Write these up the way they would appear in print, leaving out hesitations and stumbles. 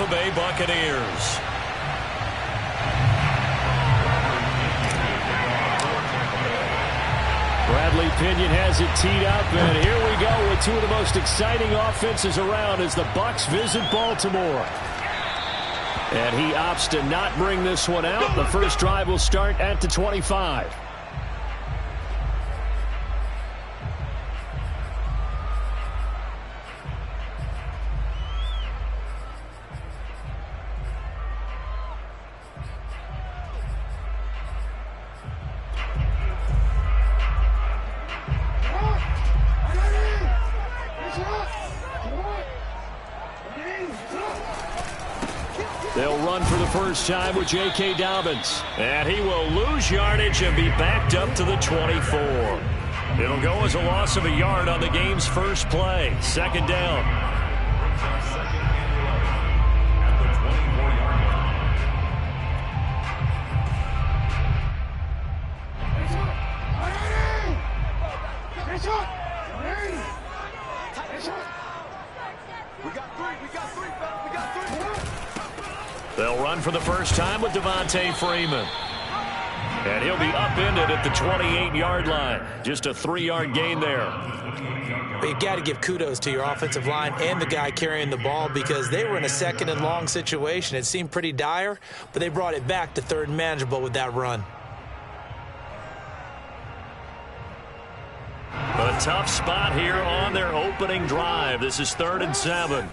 Bay Buccaneers. Bradley Pinion has it teed up, and here we go with two of the most exciting offenses around as the Bucs visit Baltimore. And he opts to not bring this one out. The first drive will start at the 25. They'll run for the first time with J.K. Dobbins. And he will lose yardage and be backed up to the 24. It'll go as a loss of a yard on the game's first play. Second down. They'll run for the first time with Devontae Freeman. And he'll be upended at the 28-yard line. Just a 3-yard gain there. You've got to give kudos to your offensive line and the guy carrying the ball because they were in a second and long situation. It seemed pretty dire, but they brought it back to third and manageable with that run. A tough spot here on their opening drive. This is 3rd and 7.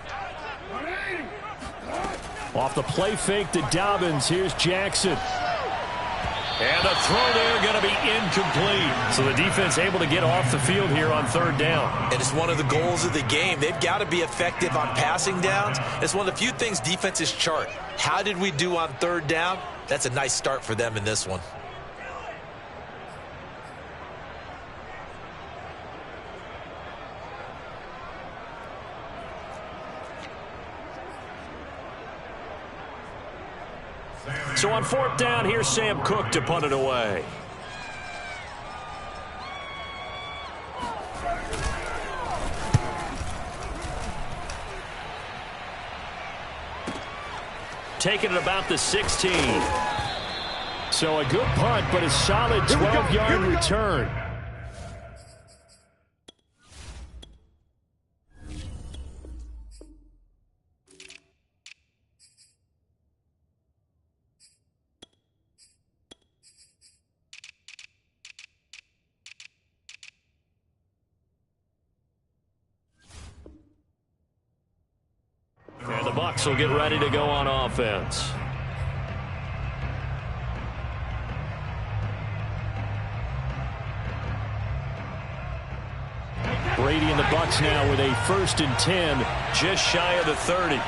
Off the play fake to Dobbins, here's Jackson. And the throw there going to be incomplete. So the defense able to get off the field here on 3rd down. And it's one of the goals of the game. They've got to be effective on passing downs. It's one of the few things defenses chart. How did we do on 3rd down? That's a nice start for them in this one. So on 4th down, here's Sam Cook to punt it away. Taking it about the 16. So a good punt, but a solid 12-yard return. And the Bucs will get ready to go on offense. Brady and the Bucs now with a 1st and 10, just shy of the 30.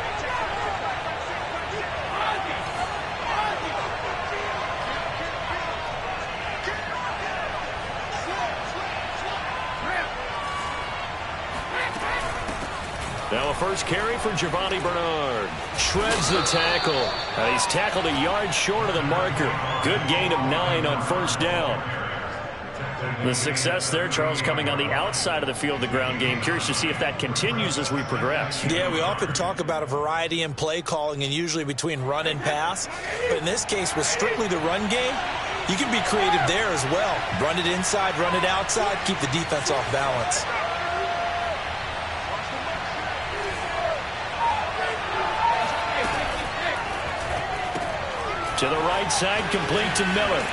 Now a first carry for Giovanni Bernard. Shreds the tackle. And he's tackled a yard short of the marker. Good gain of 9 on 1st down. The success there, Charles, coming on the outside of the field, the ground game. Curious to see if that continues as we progress. Yeah, we often talk about a variety in play calling and usually between run and pass. But in this case, with strictly the run game, you can be creative there as well. Run it inside, run it outside, keep the defense off balance. To the right side, complete to Miller.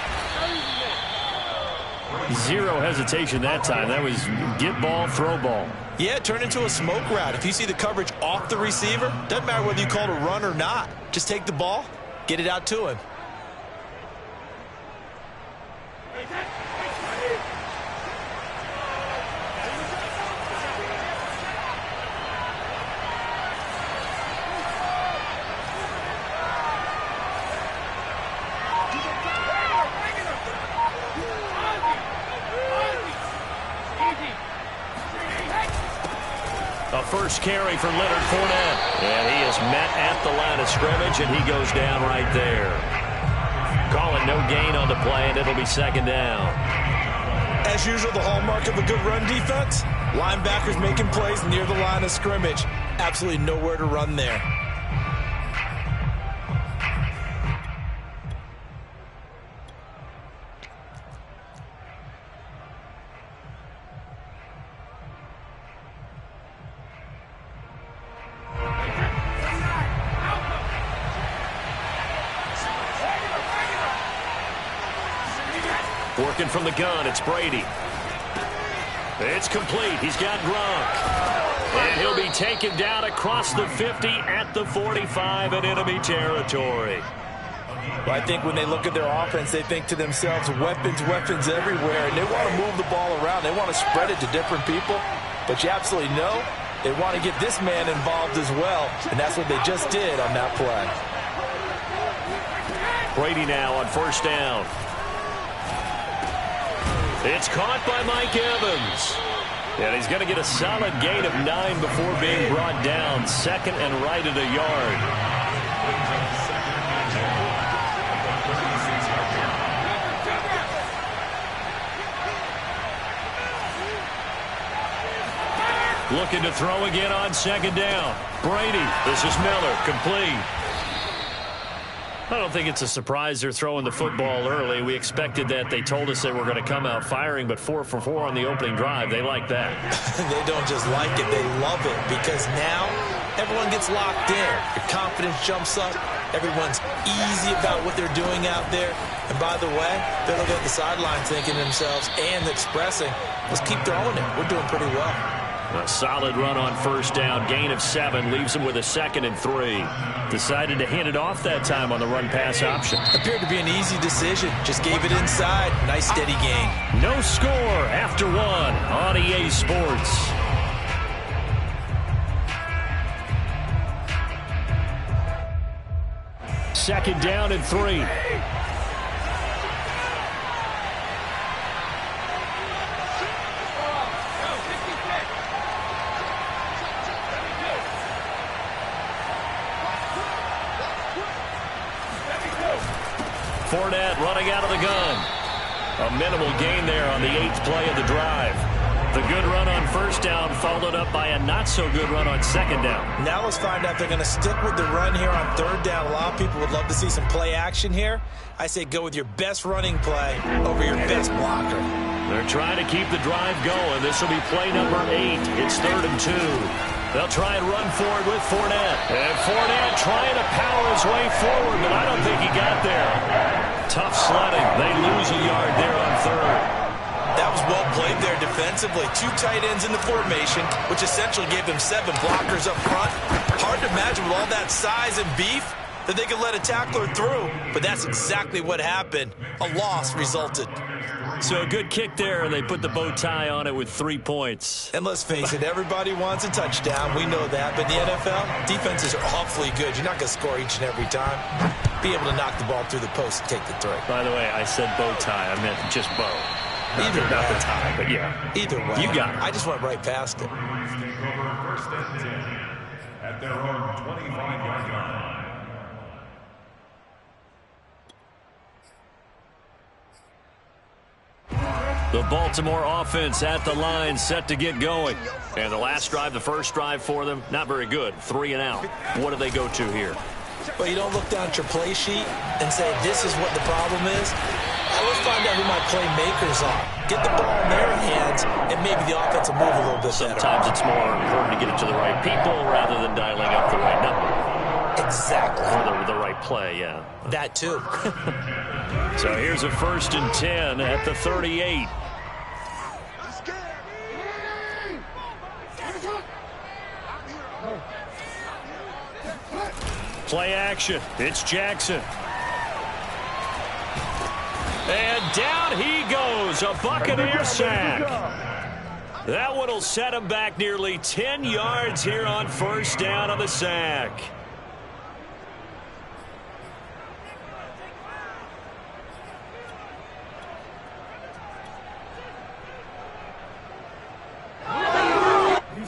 Zero hesitation that time. That was get ball, throw ball. Yeah, turn into a smoke route. If you see the coverage off the receiver, doesn't matter whether you call it a run or not. Just take the ball, get it out to him. First carry for Leonard Fournette. And he is met at the line of scrimmage, and he goes down right there. Call it no gain on the play, and it'll be 2nd down. As usual, the hallmark of a good run defense, linebackers making plays near the line of scrimmage. Absolutely nowhere to run there. Working from the gun, it's Brady. It's complete. He's got Gronk. And he'll be taken down across the 50 at the 45 in enemy territory. Well, I think when they look at their offense, they think to themselves, weapons, weapons everywhere. And they want to move the ball around. They want to spread it to different people. But you absolutely know they want to get this man involved as well. And that's what they just did on that play. Brady now on first down. It's caught by Mike Evans. And he's going to get a solid gain of 9 before being brought down. Second and right at a yard. Looking to throw again on second down. Brady. This is Miller. Complete. I don't think it's a surprise they're throwing the football early. We expected that. They told us they were going to come out firing, but 4 for 4 on the opening drive. They like that. They don't just like it. They love it because now everyone gets locked in. Your confidence jumps up. Everyone's easy about what they're doing out there. And by the way, they're looking at the sidelines thinking to themselves and expressing, let's keep throwing it. We're doing pretty well. A solid run on first down. Gain of 7 leaves him with a 2nd and 3. Decided to hand it off that time on the run-pass option. Appeared to be an easy decision. Just gave it inside. Nice steady gain. No score after 1 on EA Sports. Second down and 3. Fournette running out of the gun. A minimal gain there on the 8th play of the drive. The good run on first down followed up by a not-so-good run on second down. Now let's find out if they're going to stick with the run here on third down. A lot of people would love to see some play action here. I say go with your best running play over your best blocker. They're trying to keep the drive going. This will be play number 8. It's 3rd and 2. They'll try and run forward with Fournette. And Fournette trying to power his way forward, but I don't think he got there. Tough sledding. They lose a yard there on 3rd. That was well played there defensively. 2 tight ends in the formation, which essentially gave them 7 blockers up front. Hard to imagine with all that size and beef that they could let a tackler through. But that's exactly what happened. A loss resulted. So a good kick there, and they put the bow tie on it with 3 points. And let's face it, everybody wants a touchdown. We know that. But in the NFL, defenses are awfully good. You're not going to score each and every time. Be able to knock the ball through the post and take the throw. By the way, I said bow tie. I meant just bow. Not the tie, but yeah. Either way. You got it. I just went right past it. At their own 25-yard line. The Baltimore offense at the line, set to get going. And the last drive, the first drive for them, not very good. 3 and out. What do they go to here? Well, you don't look down at your play sheet and say, this is what the problem is. Let's find out who my playmakers are. Get the ball in their hands, and maybe the offense will move a little bit better. Sometimes it's more important to get it to the right people rather than dialing up the right number. Exactly. Or the right play, yeah. That too. So here's a 1st and 10 at the 38. Play action. It's Jackson. And down he goes. A Buccaneer sack. That one will set him back nearly 10 yards here on first down on the sack.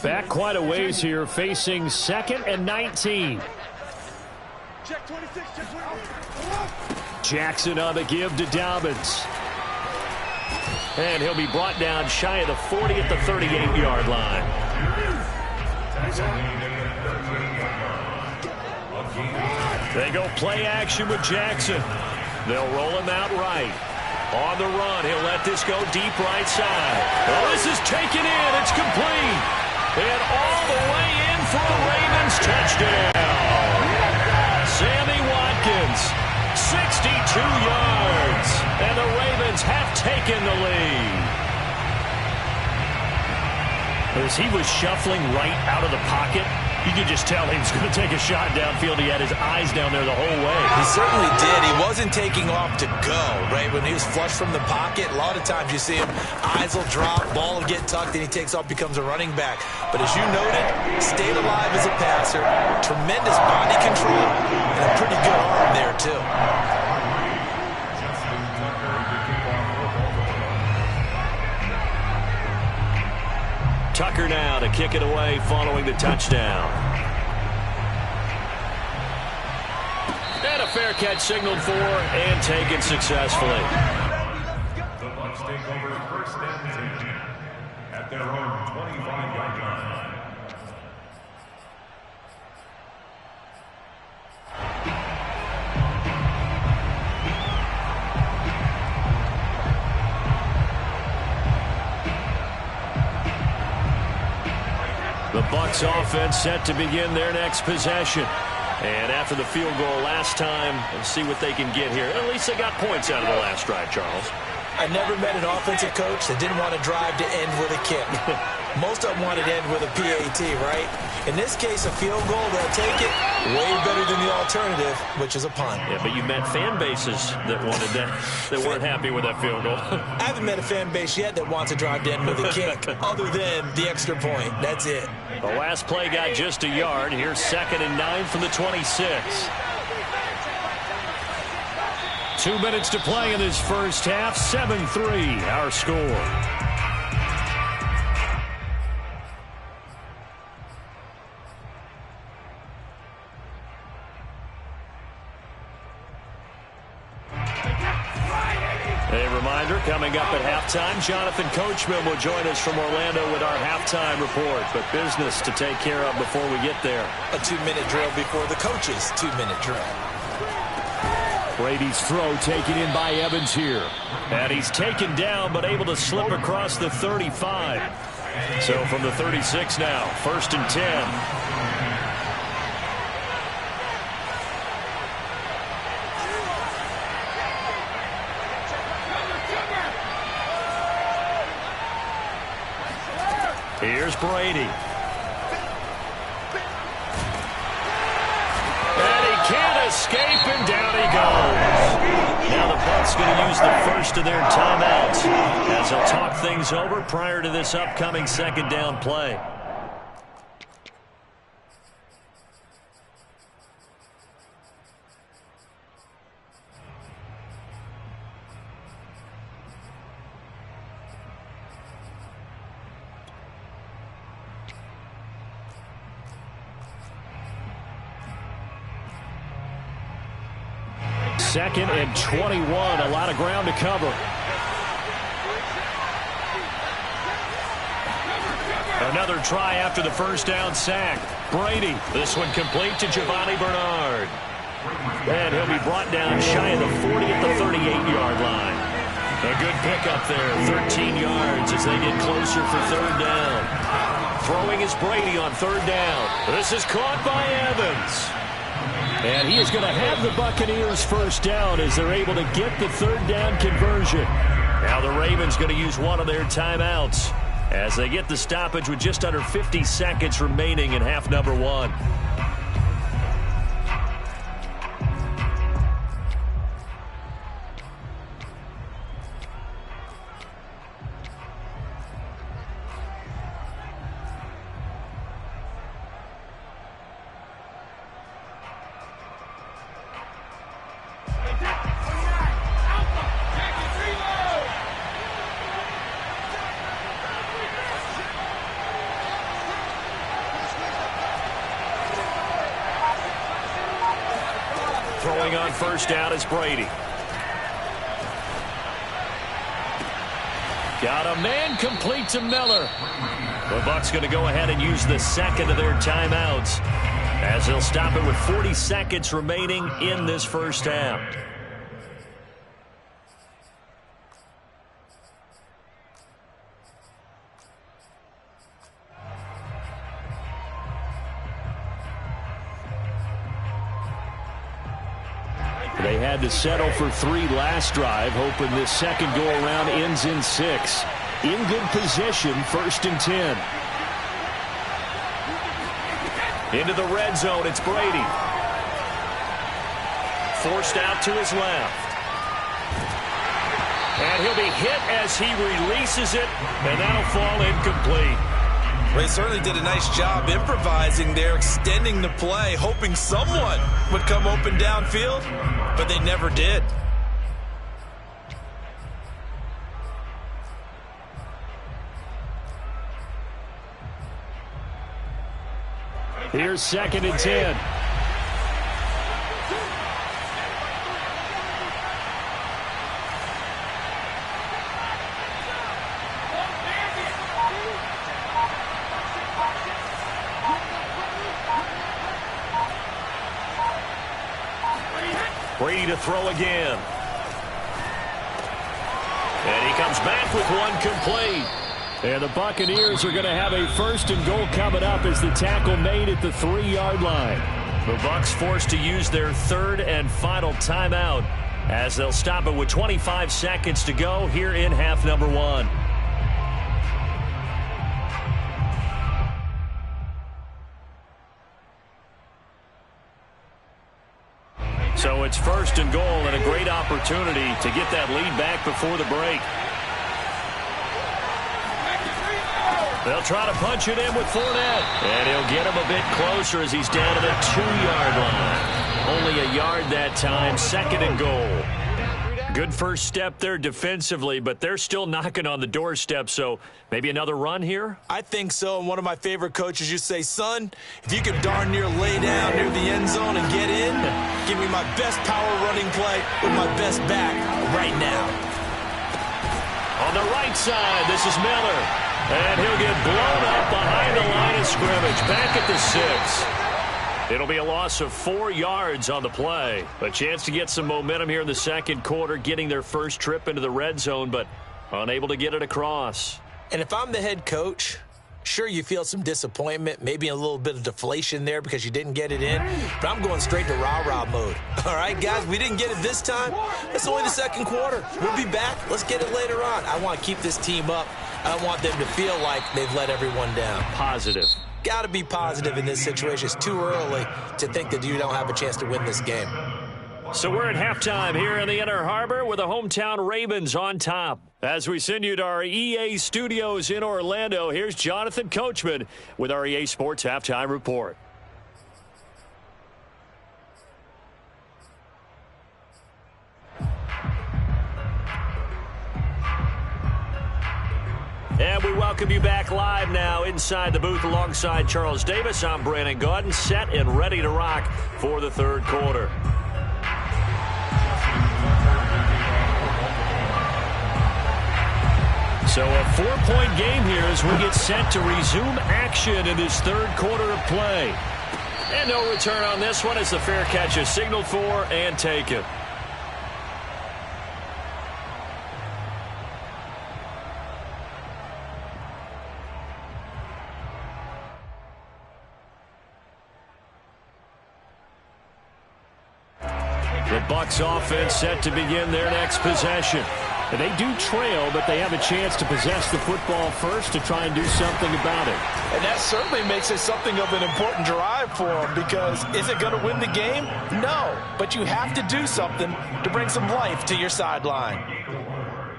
Back quite a ways here, facing 2nd and 19. Jackson on the give to Dobbins. And he'll be brought down shy of the 40 at the 38-yard line. They go play action with Jackson. They'll roll him out right. On the run, he'll let this go deep right side. Oh, this is taken in. It's complete. And all the way in for a Ravens touchdown. Sammy Watkins, 62 yards. And the Ravens have taken back in the lead. As he was shuffling right out of the pocket, you could just tell he was going to take a shot downfield. He had his eyes down there the whole way. He certainly did. He wasn't taking off to go, right? When he was flush from the pocket, a lot of times you see him, eyes will drop, ball will get tucked, and he takes off, becomes a running back. But as you noted, stayed alive as a passer, tremendous body control, and a pretty good arm there, too. Tucker now to kick it away following the touchdown. And a fair catch signaled for and taken successfully. The Bucs take over first and 10 at their own 25-yard line. The Bucs offense set to begin their next possession. And after the field goal last time, let's see what they can get here. At least they got points out of the last drive, Charles. I never met an offensive coach that didn't want to drive to end with a kick. Most of them wanted to end with a PAT, right? In this case, a field goal, they'll take it. Way better than the alternative, which is a punt. Yeah, but you met fan bases that wanted that, that weren't happy with that field goal. I haven't met a fan base yet that wants to drive to end with a kick, other than the extra point. That's it. The last play got just a yard. Here's 2nd and 9 from the 26. 2 minutes to play in this first half. 7-3, our score. A reminder, coming up at halftime, Jonathan Coachman will join us from Orlando with our halftime report. But business to take care of before we get there. A 2-minute drill before the coach's 2-minute drill. Brady's throw taken in by Evans here. And he's taken down but able to slip across the 35. So from the 36 now, 1st and 10. Here's Brady. And he can't escape, and down he goes. Now the Bucs going to use the first of their timeouts as they'll talk things over prior to this upcoming 2nd down play. Second and 21, a lot of ground to cover. Another try after the first down sack. Brady, this one complete to Giovanni Bernard. And he'll be brought down shy of the 40 at the 38-yard line. A good pickup there, 13 yards as they get closer for 3rd down. Throwing is Brady on 3rd down. This is caught by Evans. And he is going to have the Buccaneers first down as they're able to get the 3rd down conversion. Now the Ravens going to use one of their timeouts as they get the stoppage with just under 50 seconds remaining in half number 1. Throwing on first down is Brady. Got a man complete to Miller. The Bucs going to go ahead and use the 2nd of their timeouts as they'll stop it with 40 seconds remaining in this first half. They had to settle for 3 last drive, hoping this second go-around ends in 6. In good position, 1st and 10. Into the red zone, it's Brady. Forced out to his left. And he'll be hit as he releases it, and that'll fall incomplete. Well, he certainly did a nice job improvising there, extending the play, hoping someone would come open downfield, but they never did. Here's 2nd and 10. Brady to throw again. And he comes back with one complete. And the Buccaneers are going to have a 1st and goal coming up as the tackle made at the 3-yard line. The Bucs forced to use their 3rd and final timeout as they'll stop it with 25 seconds to go here in half number 1. So it's 1st and goal and a great opportunity to get that lead back before the break. They'll try to punch it in with Fournette. And he'll get him a bit closer as he's down to the 2-yard line. Only a yard that time, 2nd and goal. Good first step there defensively, but they're still knocking on the doorstep, so maybe another run here? I think so, and one of my favorite coaches used to say, son, if you could darn near lay down near the end zone and get in, give me my best power running play with my best back right now. On the right side, this is Miller. And he'll get blown up behind the line of scrimmage, back at the 6. It'll be a loss of 4 yards on the play. A chance to get some momentum here in the second quarter, getting their first trip into the red zone, but unable to get it across. And if I'm the head coach, sure, you feel some disappointment, maybe a little bit of deflation there because you didn't get it in, but I'm going straight to rah-rah mode. All right, guys, we didn't get it this time. It's only the second quarter. We'll be back. Let's get it later on. I want to keep this team up. I don't want them to feel like they've let everyone down. Positive. Got to be positive in this situation. It's too early to think that you don't have a chance to win this game. So we're at halftime here in the Inner Harbor with the hometown Ravens on top. As we send you to our EA studios in Orlando, here's Jonathan Coachman with our EA Sports Halftime Report. And we welcome you back live now inside the booth alongside Charles Davis. I'm Brandon Gaudin, set and ready to rock for the third quarter. So a 4-point game here as we get set to resume action in this third quarter of play. And no return on this one as the fair catch is signaled for and taken. The Bucs offense set to begin their next possession. And they do trail, but they have a chance to possess the football first to try and do something about it. And that certainly makes it something of an important drive for them, because is it going to win the game? No, but you have to do something to bring some life to your sideline.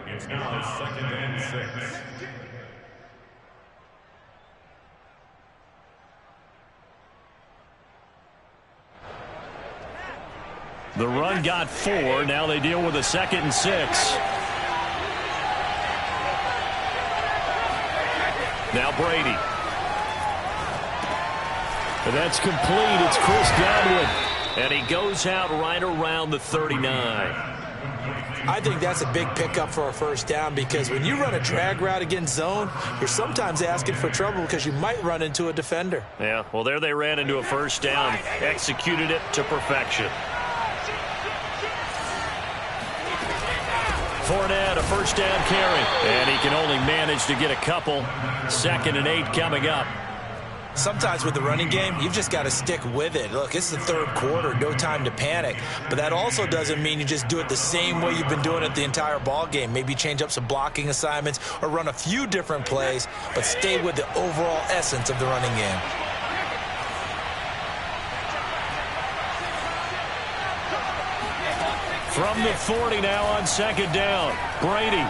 It's now 2nd and 6. The run got 4. Now they deal with a 2nd and 6. Now Brady. And that's complete. It's Chris Godwin. And he goes out right around the 39. I think that's a big pickup for a first down, because when you run a drag route against zone, you're sometimes asking for trouble because you might run into a defender. Yeah, well, there they ran into a first down. Executed it to perfection. Fournette, a first down carry. And he can only manage to get a couple. 2nd and 8 coming up. Sometimes with the running game, you've just got to stick with it. Look, it's the third quarter, no time to panic. But that also doesn't mean you just do it the same way you've been doing it the entire ball game. Maybe change up some blocking assignments or run a few different plays, but stay with the overall essence of the running game. From the 40 now on second down, Brady.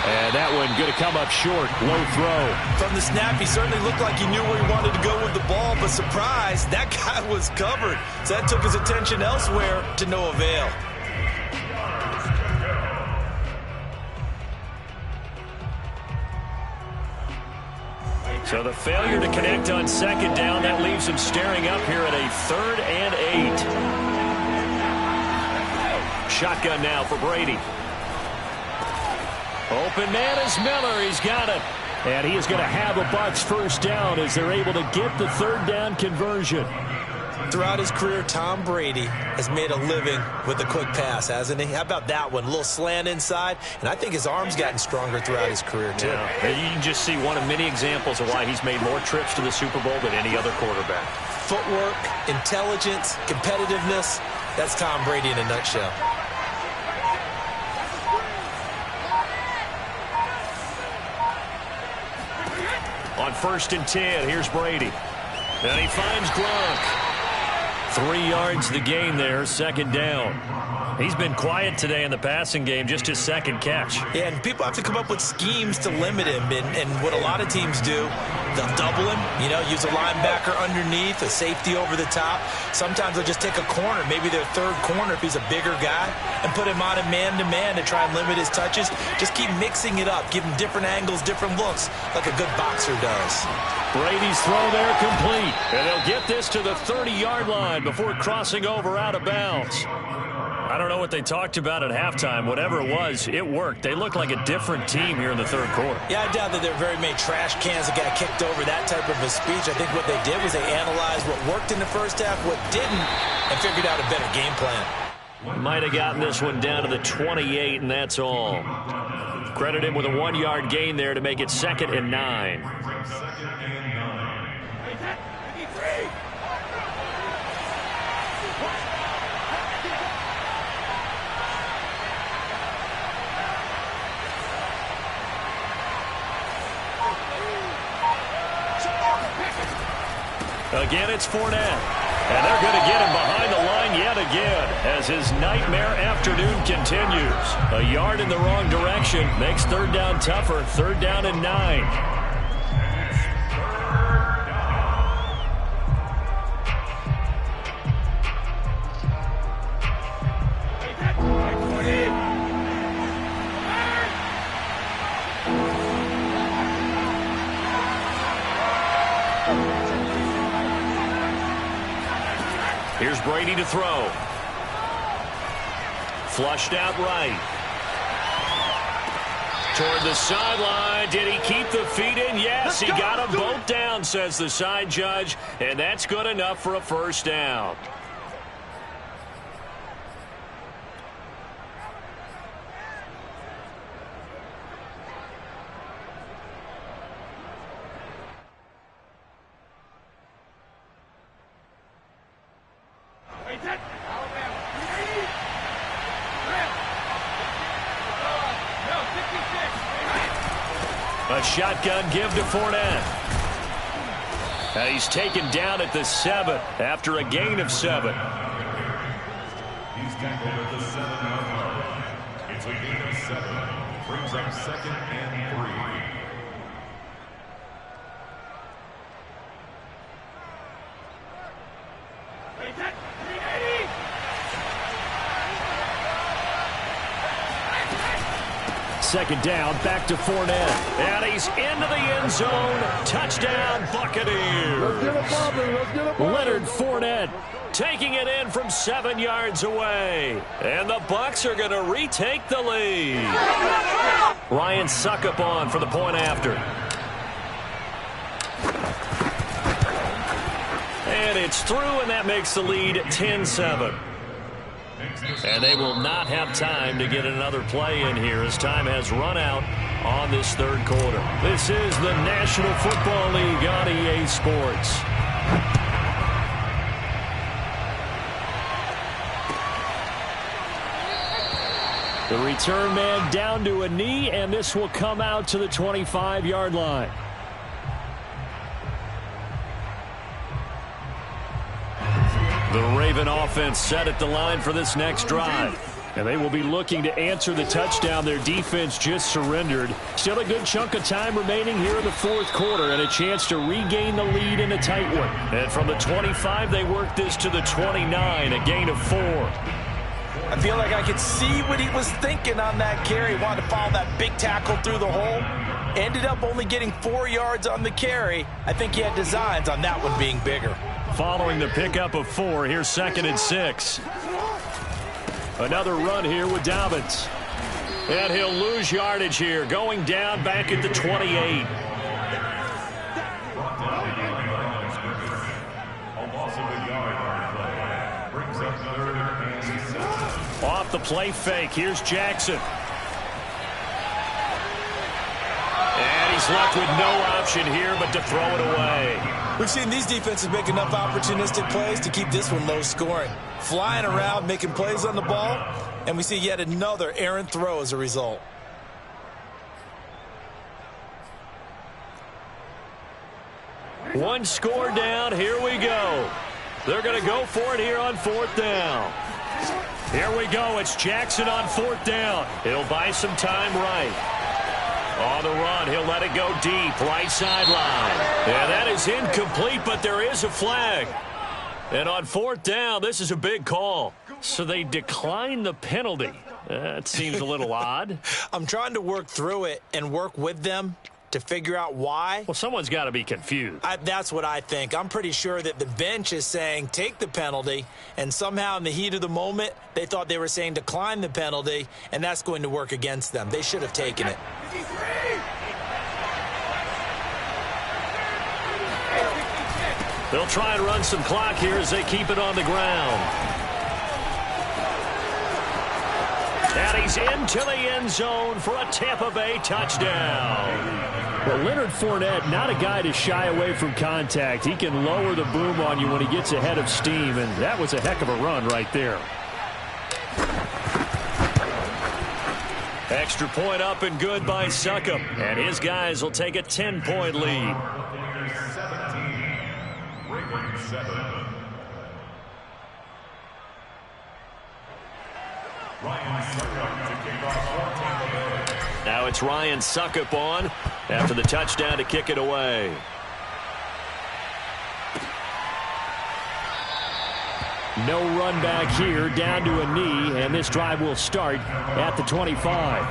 And that one going to come up short. Low throw. From the snap, he certainly looked like he knew where he wanted to go with the ball, but surprise, that guy was covered. So that took his attention elsewhere to no avail. So the failure to connect on second down, that leaves him staring up here at a 3rd and 8. Shotgun now for Brady. Open man is Miller. He's got it. And he is going to have a Bucs first down as they're able to get the 3rd down conversion. Throughout his career, Tom Brady has made a living with a quick pass, hasn't he? How about that one? A little slant inside, and I think his arm's gotten stronger throughout his career, too. Yeah. You can just see one of many examples of why he's made more trips to the Super Bowl than any other quarterback. Footwork, intelligence, competitiveness, that's Tom Brady in a nutshell. On 1st and 10, here's Brady. And he finds Gronk. 3 yards the gain there, 2nd down. He's been quiet today in the passing game, just his 2nd catch. Yeah, and people have to come up with schemes to limit him. And what a lot of teams do, they'll double him, use a linebacker underneath, a safety over the top. Sometimes they'll just take a corner, maybe their 3rd corner if he's a bigger guy, and put him on a man-to-man to try and limit his touches. Just keep mixing it up, give him different angles, different looks, like a good boxer does. Brady's throw there complete. And they'll get this to the 30-yard line before crossing over out of bounds. I don't know what they talked about at halftime. Whatever it was, it worked. They look like a different team here in the 3rd quarter. Yeah, I doubt that there are very many trash cans that got kicked over, that type of a speech. I think what they did was they analyzed what worked in the first half, what didn't, and figured out a better game plan. Might have gotten this one down to the 28, and that's all. Credit him with a 1-yard gain there to make it 2nd and 9. Again, it's Fournette. And they're going to get him behind the line yet again as his nightmare afternoon continues. A yard in the wrong direction makes 3rd down tougher. 3rd down and 9. Here's Brady to throw. Flushed out right. Toward the sideline. Did he keep the feet in? Yes, he got them both down, says the side judge. And that's good enough for a first down. A shotgun give to Fournette. And he's taken down at the 7 after a gain of 7. He's tackled at the 7-yard line. It's a gain of 7. Brings up 2nd and 3. Second down, back to Fournette. And he's into the end zone. Touchdown, Buccaneers. Leonard Fournette taking it in from 7 yards away. And the Bucs are going to retake the lead. Ryan Suckup on for the point after. And it's through, and that makes the lead 10-7. And they will not have time to get another play in here as time has run out on this third quarter. This is the National Football League on EA Sports. The return man down to a knee, and this will come out to the 25-yard line. The Raven offense set at the line for this next drive. And they will be looking to answer the touchdown their defense just surrendered. Still a good chunk of time remaining here in the fourth quarter and a chance to regain the lead in a tight one. And from the 25, they work this to the 29, a gain of 4. I feel like I could see what he was thinking on that carry. He wanted to follow that big tackle through the hole. Ended up only getting 4 yards on the carry. I think he had designs on that one being bigger. Following the pickup of 4, here's 2nd and 6. Another run here with Dobbins. And he'll lose yardage here, going down back at the 28. Off the play fake, here's Jackson. And he's left with no option here but to throw it away. We've seen these defenses make enough opportunistic plays to keep this one low scoring. Flying around, making plays on the ball, and we see yet another errant throw as a result. One score down, here we go. They're going to go for it here on 4th down. Here we go, it's Jackson on 4th down. He'll buy some time right. On the run, he'll let it go deep, right sideline. And that is incomplete, but there is a flag. And on 4th down, this is a big call. So they decline the penalty. That seems a little odd. I'm trying to work through it and work with them to figure out why. Well, someone's got to be confused. That's what I think. I'm pretty sure that the bench is saying take the penalty, and somehow in the heat of the moment, they thought they were saying decline the penalty, and that's going to work against them. They should have taken it. They'll try and run some clock here as they keep it on the ground. And he's into the end zone for a Tampa Bay touchdown. Well, Leonard Fournette, not a guy to shy away from contact. He can lower the boom on you when he gets ahead of steam, and that was a heck of a run right there. Extra point up and good by Succop. And his guys will take a 10-point lead. 17, Raven 7. Ryan Succop to kick off for Tampa Bay. Now it's Ryan Succop on after the touchdown to kick it away. No run back here, down to a knee, and this drive will start at the 25.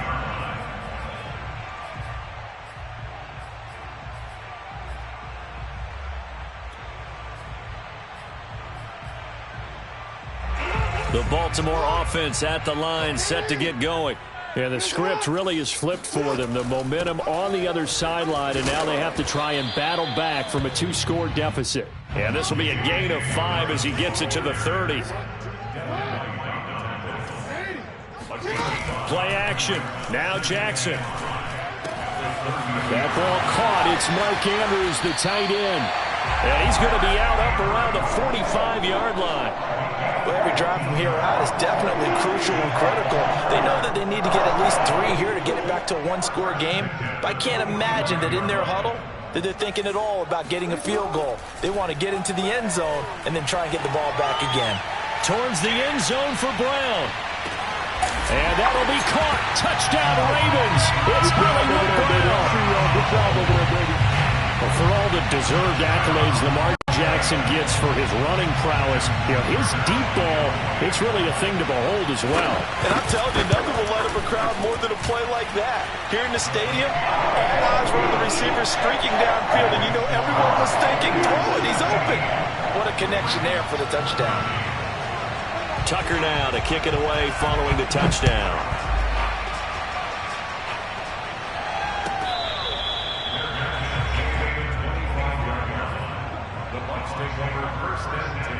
The Baltimore offense at the line, set to get going. And the script really is flipped for them. The momentum on the other sideline, and now they have to try and battle back from a 2-score deficit. And this will be a gain of 5 as he gets it to the 30. Play action. Now Jackson. That ball caught. It's Mark Andrews, the tight end. And he's going to be out up around the 45-yard line. Well, every drive from here out is definitely crucial and critical. They know that they need to get at least 3 here to get it back to a 1-score game. But I can't imagine that in their huddle that they're thinking at all about getting a field goal. They want to get into the end zone and then try and get the ball back again. Towards the end zone for Brown. And that'll be caught. Touchdown Ravens. It's Hollywood Brown. Good job over there, baby. Well, for all the deserved accolades Lamar Jackson gets for his running prowess, his deep ball, it's really a thing to behold as well. And I'm telling you, nothing will light up a crowd more than a play like that. Here in the stadium, all eyes were on the receiver streaking downfield, and everyone was thinking, throw it, he's open. What a connection there for the touchdown. Tucker now to kick it away following the touchdown. The Bucs take over 1st and 10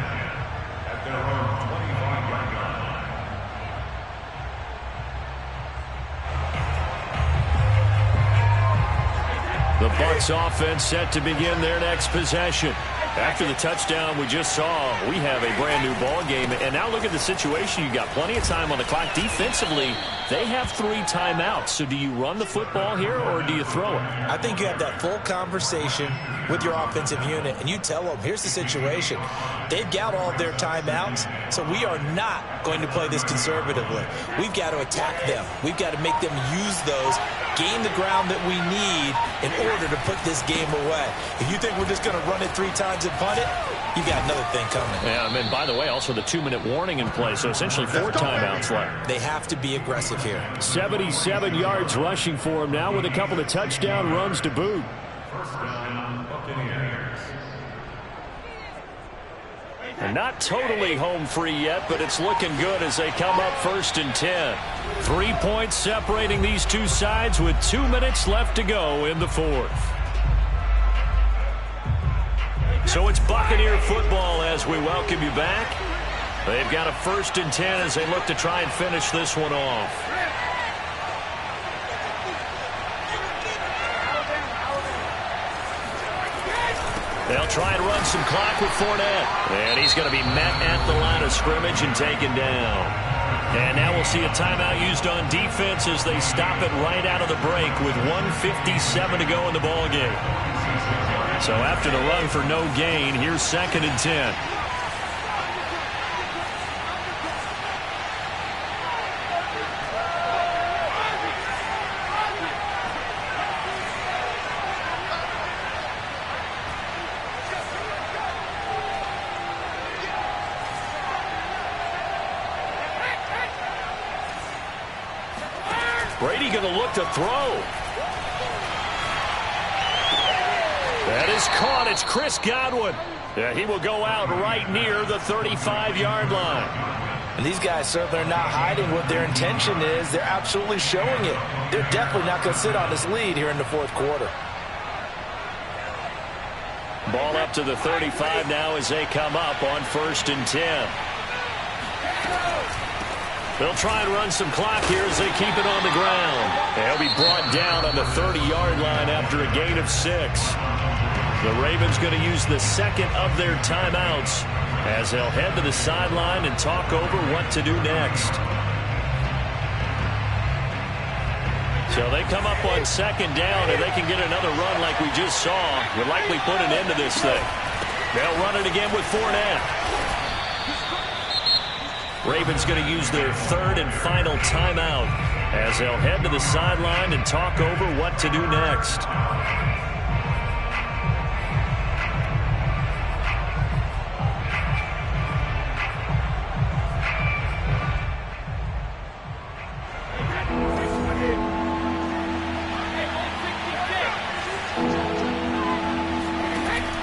at their own 25-yard line. The Bucs offense set to begin their next possession. After the touchdown we just saw, we have a brand new ball game. And now look at the situation. You got plenty of time on the clock. Defensively, they have 3 timeouts. So do you run the football here or do you throw it? I think you have that full conversation with your offensive unit, and you tell them, here's the situation. They've got all of their timeouts, so we are not going to play this conservatively. We've got to attack them. We've got to make them use those, gain the ground that we need in order to put this game away. If you think we're just going to run it 3 times and punt it, you got another thing coming. Yeah, I mean, by the way, also the 2-minute warning in play, so essentially 4 timeouts left. They have to be aggressive here. 77 yards rushing for him now with a couple of touchdown runs to boot. First down, Buccaneers. And not totally home free yet, but it's looking good as they come up 1st and 10. 3 points separating these two sides with 2 minutes left to go in the 4th. So it's Buccaneer football as we welcome you back. They've got a 1st and 10 as they look to try and finish this one off. They'll try and run some clock with Fournette. And he's going to be met at the line of scrimmage and taken down. And now we'll see a timeout used on defense as they stop it right out of the break with 1:57 to go in the ballgame. So after the run for no gain, here's 2nd and 10. Brady going to look to throw. That is caught. It's Chris Godwin. Yeah, he will go out right near the 35-yard line. And these guys certainly are not hiding what their intention is. They're absolutely showing it. They're definitely not going to sit on this lead here in the 4th quarter. Ball up to the 35 now as they come up on 1st and 10. They'll try and run some clock here as they keep it on the ground. They'll be brought down on the 30-yard line after a gain of 6. The Ravens going to use the 2nd of their timeouts as they'll head to the sideline and talk over what to do next. So they come up on 2nd down, and they can get another run like we just saw. Would likely put an end to this thing. They'll run it again with Fournette. Ravens going to use their 3rd and final timeout as they'll head to the sideline and talk over what to do next.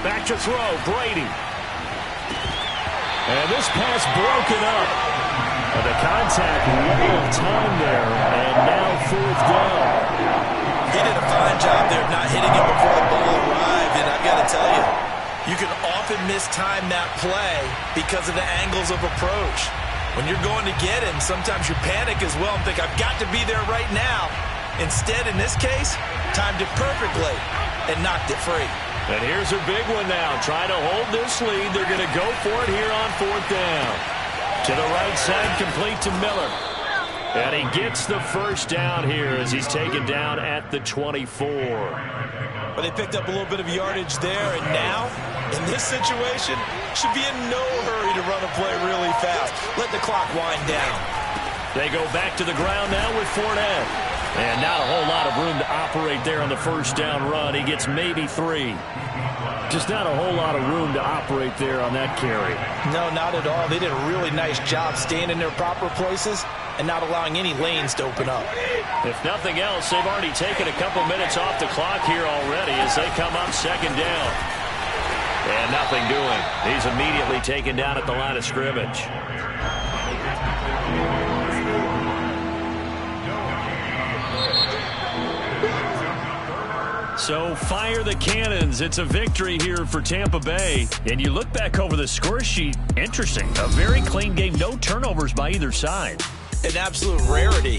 Back to throw, Brady. And this pass broken up. And the contact way of time there. And now 4th down. He did a fine job there of not hitting him before the ball arrived. And I've got to tell you, you can often mistime that play because of the angles of approach. When you're going to get him, sometimes you panic as well and think, I've got to be there right now. Instead, in this case, timed it perfectly and knocked it free. And here's a big one now. Trying to hold this lead. They're going to go for it here on 4th down. To the right side, complete to Miller. And he gets the 1st down here as he's taken down at the 24. But they picked up a little bit of yardage there, and now, in this situation, should be in no hurry to run a play really fast. Let the clock wind down. They go back to the ground now with Fournette. And not a whole lot of room to operate there on the 1st down run. He gets maybe 3. Just not a whole lot of room to operate there on that carry. No, not at all. They did a really nice job staying in their proper places and not allowing any lanes to open up. If nothing else, they've already taken a couple minutes off the clock here already as they come up 2nd down. And nothing doing. He's immediately taken down at the line of scrimmage. So fire the cannons. It's a victory here for Tampa Bay. And you look back over the score sheet, interesting. A very clean game, no turnovers by either side. An absolute rarity